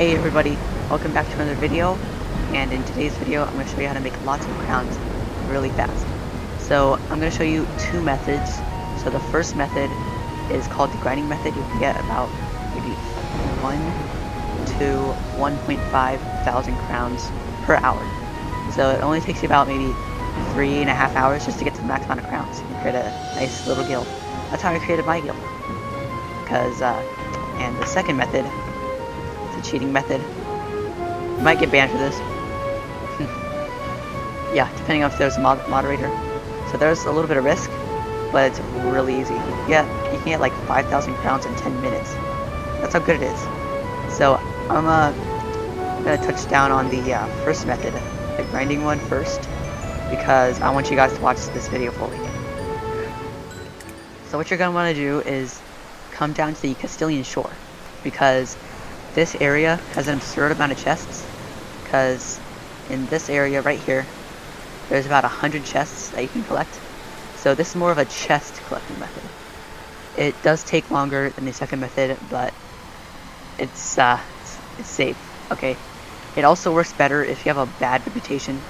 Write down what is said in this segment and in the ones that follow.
Hey everybody, welcome back to another video, and in today's video I'm going to show you how to make lots of crowns really fast. So I'm going to show you two methods. So the first method is called the grinding method. You can get about maybe 1 to 1.5 thousand crowns per hour. So it only takes you about maybe 3.5 hours just to get to the max amount of crowns. You can create a nice little guild. That's how I created my guild. And the second method, the cheating method. You might get banned for this. Yeah, depending on if there's a moderator. So there's a little bit of risk, but it's really easy. You can get like 5,000 crowns in 10 minutes. That's how good it is. So I'm gonna touch down on the first method, the grinding one first, because I want you guys to watch this video fully. So what you're gonna want to do is come down to the Castilian shore, because this area has an absurd amount of chests, because in this area right here, there's about 100 chests that you can collect. So this is more of a chest collecting method. It does take longer than the second method, but it's safe, okay? It also works better if you have a bad reputation,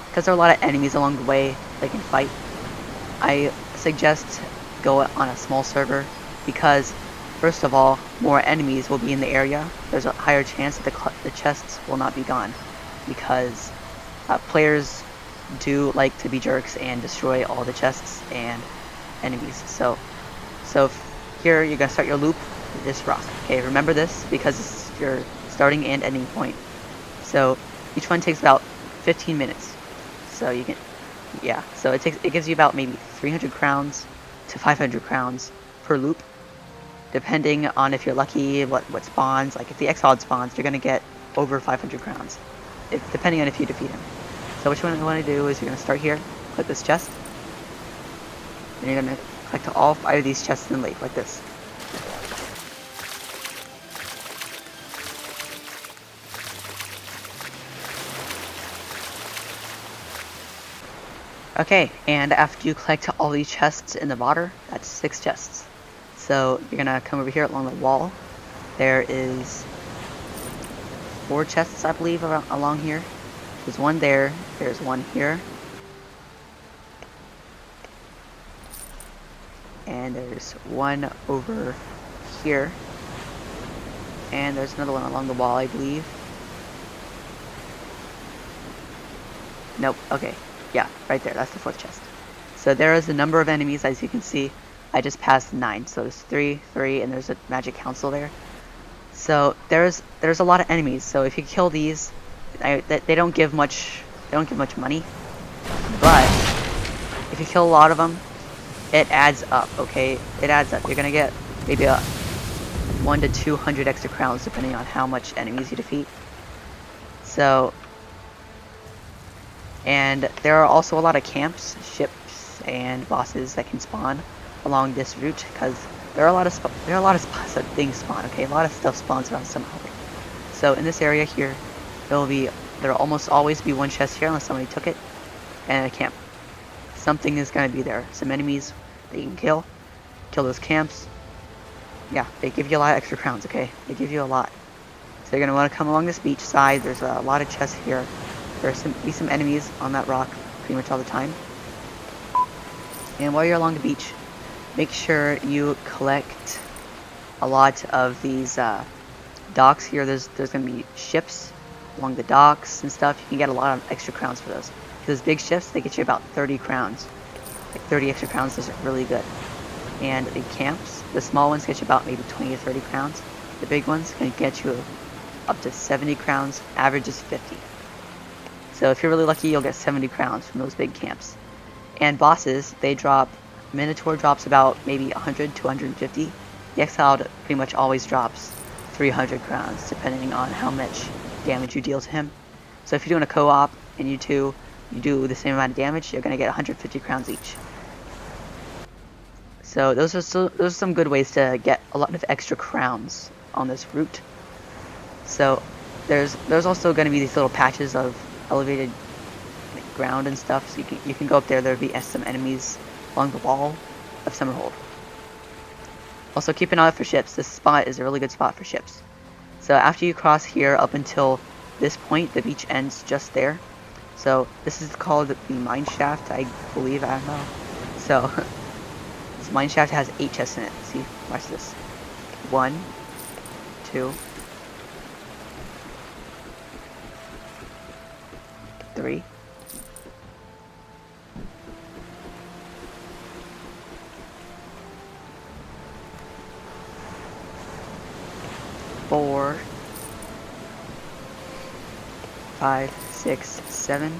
because there are a lot of enemies along the way that can fight. I suggest go on a small server, because first of all, more enemies will be in the area. There's a higher chance that the chests will not be gone, because players do like to be jerks and destroy all the chests and enemies. So here you're gonna start your loop with this rock. Okay, remember this because this is your starting and ending point. So each one takes about 15 minutes. So you can, yeah. So it gives you about maybe 300 crowns to 500 crowns per loop, depending on if you're lucky, what spawns. Like if the Exiled spawns, you're gonna get over 500 crowns, depending on if you defeat him. So what you want to do is you're gonna start here, click this chest, and you're gonna collect all 5 of these chests in the lake like this. Okay, and after you collect all these chests in the water, that's 6 chests. So you're gonna come over here along the wall. There is 4 chests, I believe, along here. There's one there, there's one here, and there's one over here, and there's another one along the wall, I believe. Nope, okay, yeah, right there, that's the 4th chest. So there is a number of enemies, as you can see. I just passed 9, so there's 3, and there's a magic council there. So there's a lot of enemies. So if you kill these, they don't give much money, but if you kill a lot of them, it adds up. Okay, it adds up. You're gonna get maybe 1 to 200 extra crowns depending on how much enemies you defeat. So, and there are also a lot of camps, ships, and bosses that can spawn along this route, because there are a lot of spots that things spawn. Okay, a lot of stuff spawns around Summerhold. So in this area here, there'll almost always be one chest here unless somebody took it, and a camp. Something is gonna be there. Some enemies that you can kill those camps. Yeah, they give you a lot of extra crowns. Okay, they give you a lot. So you're gonna want to come along this beach side. There's a lot of chests here. There's some enemies on that rock pretty much all the time. And while you're along the beach, make sure you collect a lot of these docks here. There's gonna be ships along the docks and stuff. You can get a lot of extra crowns for those. Those big ships, they get you about 30 crowns. Like 30 extra crowns, those are really good. And the camps, the small ones get you about maybe 20 to 30 crowns. The big ones can get you up to 70 crowns. Average is 50. So if you're really lucky, you'll get 70 crowns from those big camps. And bosses, they drop. Minotaur drops about maybe 100 to 150. The Exiled pretty much always drops 300 crowns, depending on how much damage you deal to him. So if you're doing a co-op and you two, you do the same amount of damage, you're gonna get 150 crowns each. So those are some good ways to get a lot of extra crowns on this route. So there's also gonna be these little patches of elevated ground and stuff. So you can go up there. There'll be some enemies along the wall of Summerhold. Also keep an eye out for ships. This spot is a really good spot for ships. So after you cross here up until this point, the beach ends just there. So this is called the mine shaft, I believe. I don't know. So this mine shaft has 8 chests in it. See, watch this. 1, 2, 3, 4, 5, 6, 7,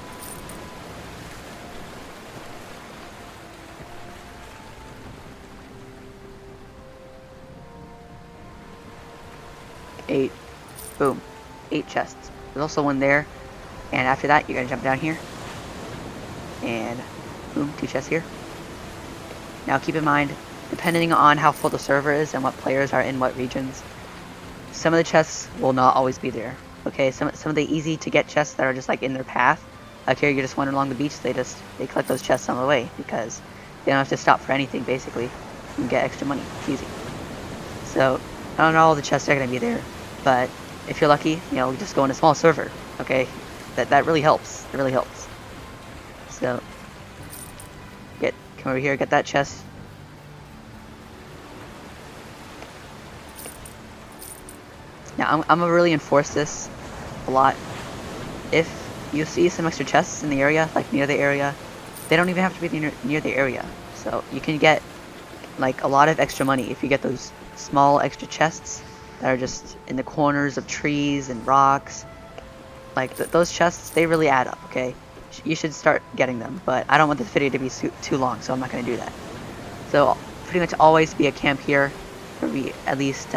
8. Boom. 8 chests. There's also one there. And after that, you're going to jump down here. And boom, 2 chests here. Now keep in mind, depending on how full the server is and what players are in what regions, some of the chests will not always be there. Okay, some of the easy to get chests that are just like in their path. Like here, you're just wandering along the beach, they collect those chests on the way because they don't have to stop for anything basically and get extra money. It's easy. So I don't know all the chests are gonna be there, but if you're lucky, you know, just go in a small server. Okay, that really helps. It really helps. So come over here, get that chest. Now I'm gonna really enforce this a lot. If you see some extra chests in the area, like near the area, they don't even have to be near the area. So you can get like a lot of extra money if you get those small extra chests that are just in the corners of trees and rocks. Like those chests, they really add up. Okay, you should start getting them, but I don't want this video to be too long, so I'm not gonna do that. So pretty much always be a camp here. There'll be at least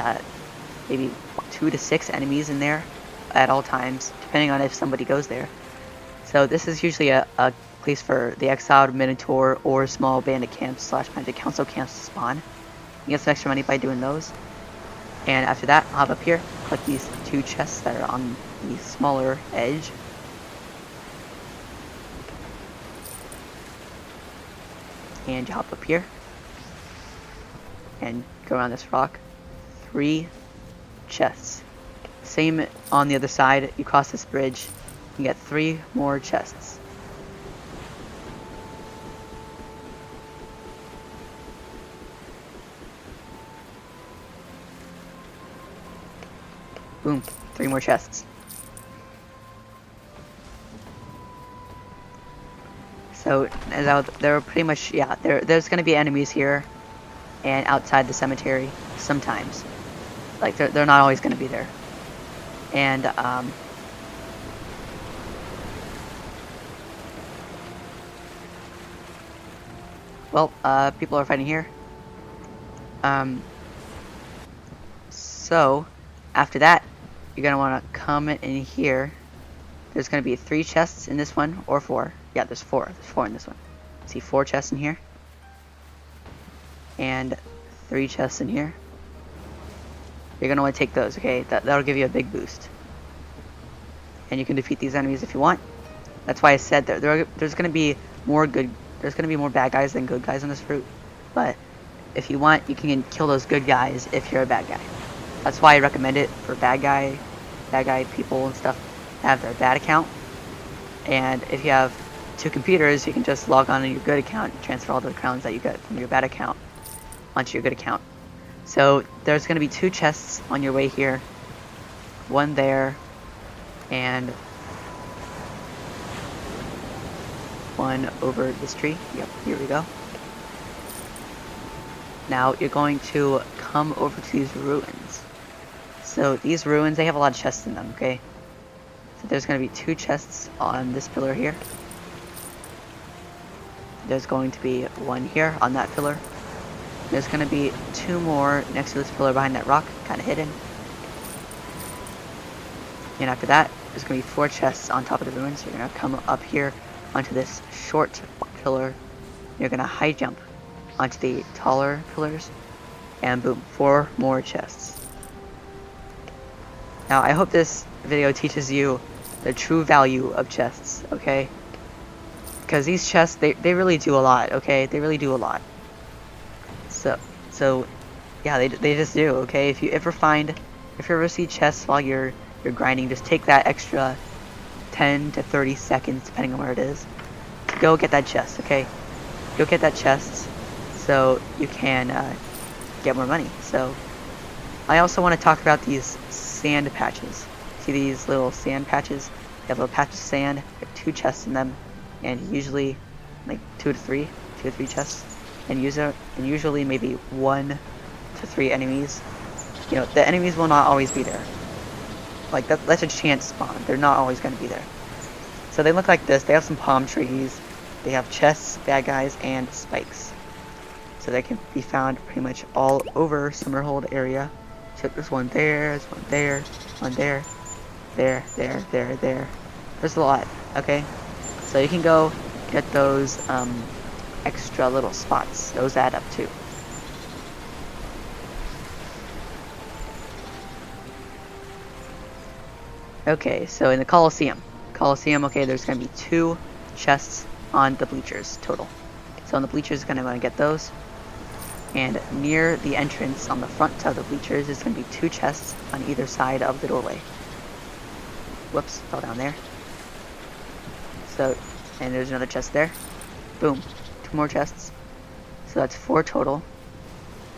maybe 2 to 6 enemies in there at all times, depending on if somebody goes there. So this is usually a place for the Exiled, Minotaur, or small bandit camps / Magic Council camps to spawn. You get some extra money by doing those. And after that, I'll hop up here, collect these 2 chests that are on the smaller edge. And you hop up here and go around this rock. 3 chests. Same on the other side. You cross this bridge, you get 3 more chests. Boom, 3 more chests. So there are pretty much, yeah, there's gonna be enemies here and outside the cemetery sometimes. Like they're not always gonna be there. And well, people are fighting here. So after that, you're gonna want to come in here. There's gonna be 3 chests in this one, or 4. Yeah, there's 4. There's 4 in this one. See 4 chests in here, and 3 chests in here. You're gonna want to take those. Okay, that'll give you a big boost, and you can defeat these enemies if you want. That's why I said there's gonna be more bad guys than good guys on this route. But if you want, you can kill those good guys if you're a bad guy. That's why I recommend it for bad guy people and stuff to have their bad account. And if you have 2 computers, you can just log on to your good account and transfer all the crowns that you get from your bad account onto your good account. So there's going to be 2 chests on your way here. 1 there, and 1 over this tree. Yep, here we go. Now you're going to come over to these ruins. So these ruins, they have a lot of chests in them, okay? So there's going to be 2 chests on this pillar here. There's going to be 1 here on that pillar. There's going to be 2 more next to this pillar behind that rock, kind of hidden. And after that, there's going to be 4 chests on top of the ruins. You're going to come up here onto this short pillar. You're going to high jump onto the taller pillars. And boom, 4 more chests. Now, I hope this video teaches you the true value of chests, okay? Because these chests, they really do a lot, okay? They really do a lot. So yeah, they just do, okay? If you ever find if you ever see chests while you're grinding, just take that extra 10 to 30 seconds, depending on where it is, to go get that chest, okay? Go get that chest so you can get more money. So I also want to talk about these sand patches. See these little sand patches? They have a patch of sand, they have 2 chests in them, and usually like 2 to 3 chests, and usually maybe 1 to 3 enemies. You know, the enemies will not always be there. Like that's a chance spawn. They're not always going to be there. So they look like this. They have some palm trees. They have chests, bad guys, and spikes. So they can be found pretty much all over Summerhold area. So there's one there, there's one there, one there, there. There's a lot, okay? So you can go get those extra little spots. Those add up too. Okay, so in the Colosseum, okay, there's going to be 2 chests on the bleachers total. So on the bleachers, you're going to want to get those. And near the entrance on the front of the bleachers is going to be 2 chests on either side of the doorway. Whoops, fell down there. So, and there's another chest there. Boom, 2 more chests. So that's 4 total.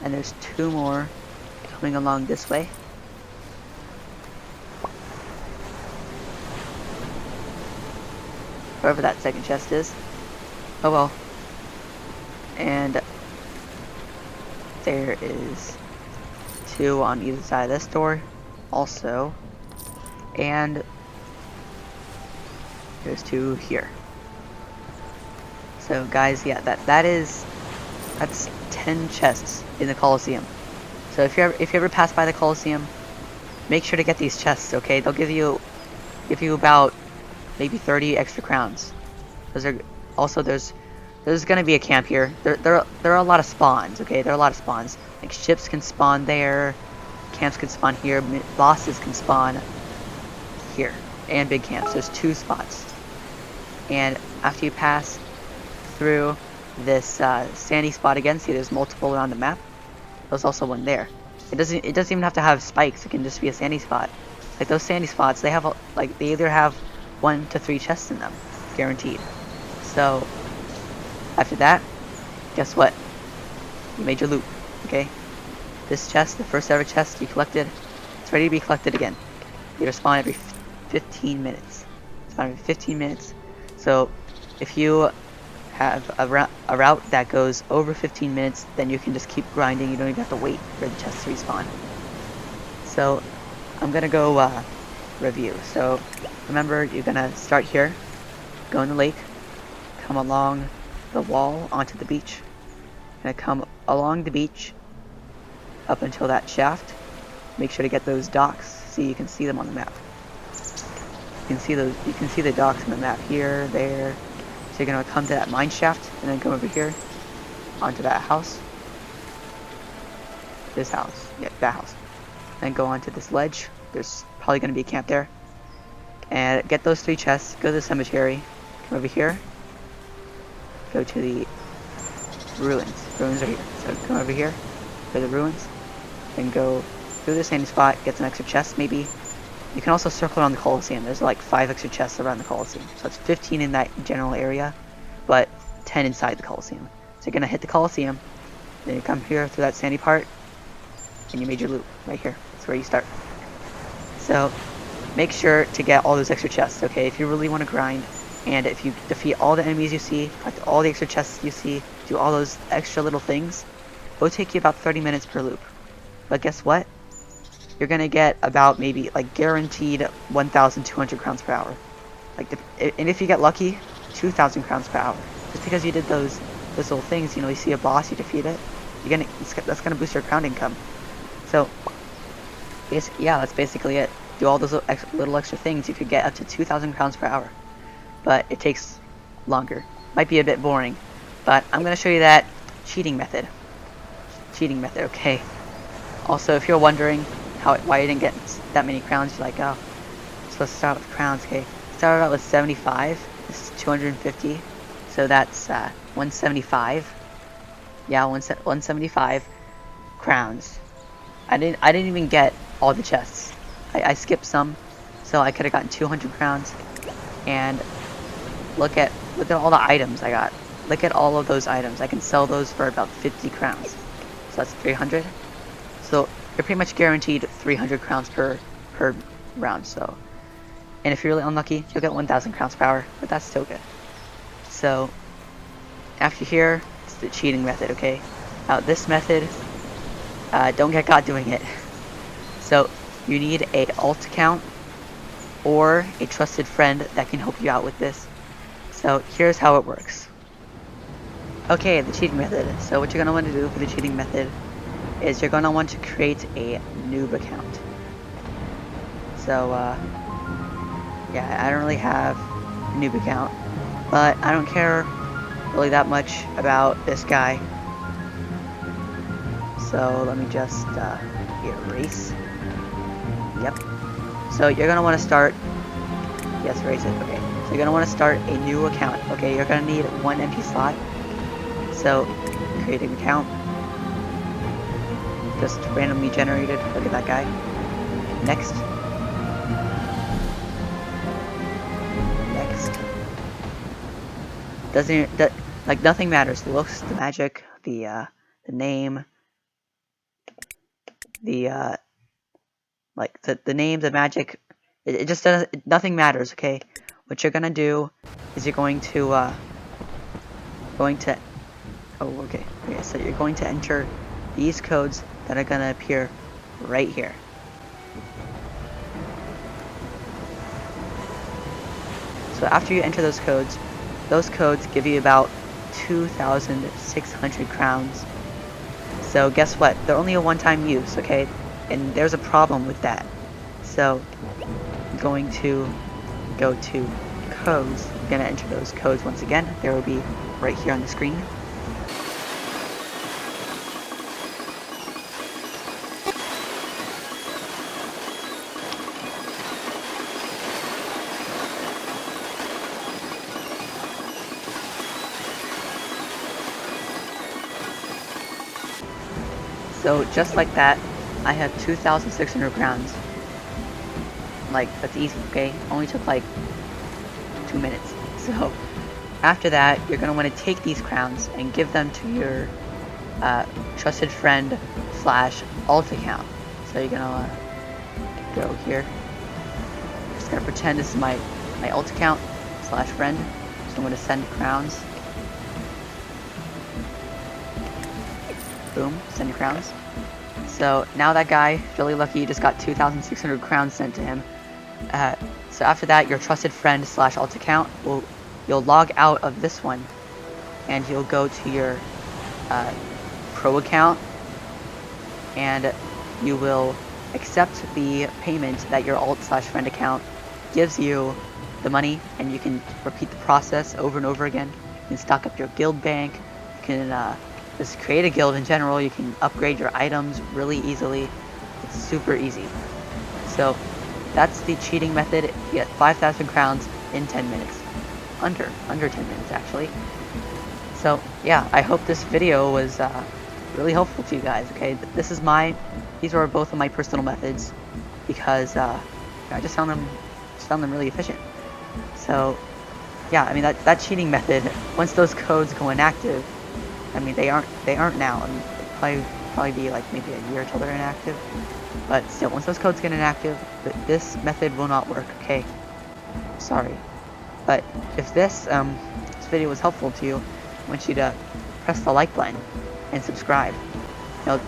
And there's 2 more coming along this way. Wherever that second chest is. Oh well. And there is 2 on either side of this door also. And there's 2 here. So guys, yeah, that's 10 chests in the Colosseum. So if you ever pass by the Colosseum, make sure to get these chests, okay? They'll give you about maybe 30 extra crowns. Those are also there's gonna be a camp here. There are a lot of spawns, okay? There are a lot of spawns. Like ships can spawn there, camps can spawn here, bosses can spawn here, and big camps. There's 2 spots. And after you pass through this sandy spot again, see there's multiple around the map. There's also one there. It doesn't even have to have spikes. It can just be a sandy spot. Like those sandy spots, they have they either have 1 to 3 chests in them, guaranteed. So after that, guess what? You made your loot, okay? This chest, the first ever chest you collected, it's ready to be collected again. You respawn every 15 minutes. Spawn every 15 minutes. So if you have a route that goes over 15 minutes, then you can just keep grinding. You don't even have to wait for the chest to respawn. So I'm gonna go review. So remember, you're gonna start here, go in the lake, come along the wall onto the beach, gonna come along the beach up until that shaft. Make sure to get those docks. See, you can see them on the map. You can see the docks on the map here, there. So you're gonna come to that mine shaft and then come over here onto that house. This house, yeah, that house. Then go onto this ledge. There's probably gonna be a camp there. And get those 3 chests. Go to the cemetery. Come over here. Go to the ruins. Ruins are here. So come over here. Go to the ruins. Then go through the same spot. Get some extra chests, maybe. You can also circle around the Colosseum. There's like 5 extra chests around the Colosseum. So it's 15 in that general area, but 10 inside the Colosseum. So you're gonna hit the Colosseum. Then you come here through that sandy part, and you made your loot right here. That's where you start. So make sure to get all those extra chests, okay? If you really want to grind, and if you defeat all the enemies you see, collect all the extra chests you see, do all those extra little things, it'll take you about 30 minutes per loop. But guess what? You're gonna get about maybe like guaranteed 1,200 crowns per hour. And if you get lucky, 2,000 crowns per hour. Just because you did those little things, you know, you see a boss, you defeat it, that's gonna boost your crown income. So yeah, that's basically it. Do all those little extra things, you could get up to 2,000 crowns per hour. But it takes longer. Might be a bit boring. But I'm going to show you that cheating method. Okay. Also, if you're wondering why you didn't get that many crowns, you're like, oh, so let's start with crowns, okay. Started out with 75. This is 250. So that's 175. Yeah, 175 crowns. I didn't even get all the chests. I skipped some, so I could have gotten 200 crowns. And look at all the items I got. Look at all of those items. I can sell those for about 50 crowns. So that's 300. So you're pretty much guaranteed 300 crowns per round. So, and if you're really unlucky, you'll get 1,000 crowns per hour, but that's still good. So after here, it's the cheating method. Okay. Now this method, don't get caught doing it. So you need a alt account or a trusted friend that can help you out with this. So here's how it works. Okay, the cheating method. So what you're going to want to do for the cheating method is you're going to want to create a noob account. So yeah, I don't really have a noob account, but I don't care really that much about this guy. So let me just erase. Yep. So you're gonna want to start. Yes, erase it. Okay. So you're gonna want to start a new account. Okay. You're gonna need one empty slot. So create an account. Just randomly generated. Look at that guy. Next. Next. Like nothing matters. The looks, the magic, the name, the the name, the magic, it just doesn't, nothing matters, okay? What you're gonna do is you're going to so you're going to enter these codes that are gonna appear right here. So after you enter those codes give you about 2,600 crowns. So guess what? They're only a one-time use, okay? And there's a problem with that. So I'm going to go to codes. I'm gonna enter those codes once again. They will be right here on the screen. So just like that, I have 2,600 crowns. Like, that's easy, okay? Only took like 2 minutes. So after that, you're gonna want to take these crowns and give them to your trusted friend / alt account. So you're gonna go here. Just gonna pretend this is my alt account / friend. So I'm gonna send crowns. Boom, send your crowns. So now that guy, really lucky, he just got 2,600 crowns sent to him. So after that, your trusted friend / alt account you'll log out of this one, and you'll go to your pro account, and you will accept the payment that your alt / friend account gives you the money, and you can repeat the process over and over again. You can stock up your guild bank. You can just create a guild in general. You can upgrade your items really easily. It's super easy. So that's the cheating method. You get 5,000 crowns in 10 minutes. Under 10 minutes actually. So yeah, I hope this video was really helpful to you guys. Okay, these are both of my personal methods because I just found them really efficient. So yeah, I mean that cheating method, once those codes go inactive, I mean they aren't now. I mean, it'll probably be like maybe a year till they're inactive. But still, once those codes get inactive, this method will not work. Okay, sorry. But if this video was helpful to you, I want you to press the like button and subscribe. You know,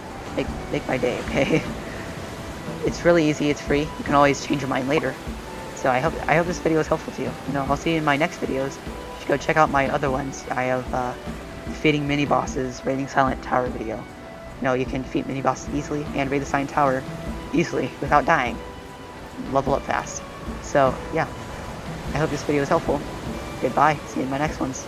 make my day. Okay. It's really easy. It's free. You can always change your mind later. So I hope this video was helpful to you. You know, I'll see you in my next videos. You should go check out my other ones. I have defeating mini bosses, raiding Silent Tower video. You know, you can defeat mini bosses easily and raid the Silent Tower easily without dying. Level up fast. So yeah, I hope this video was helpful. Goodbye. See you in my next ones.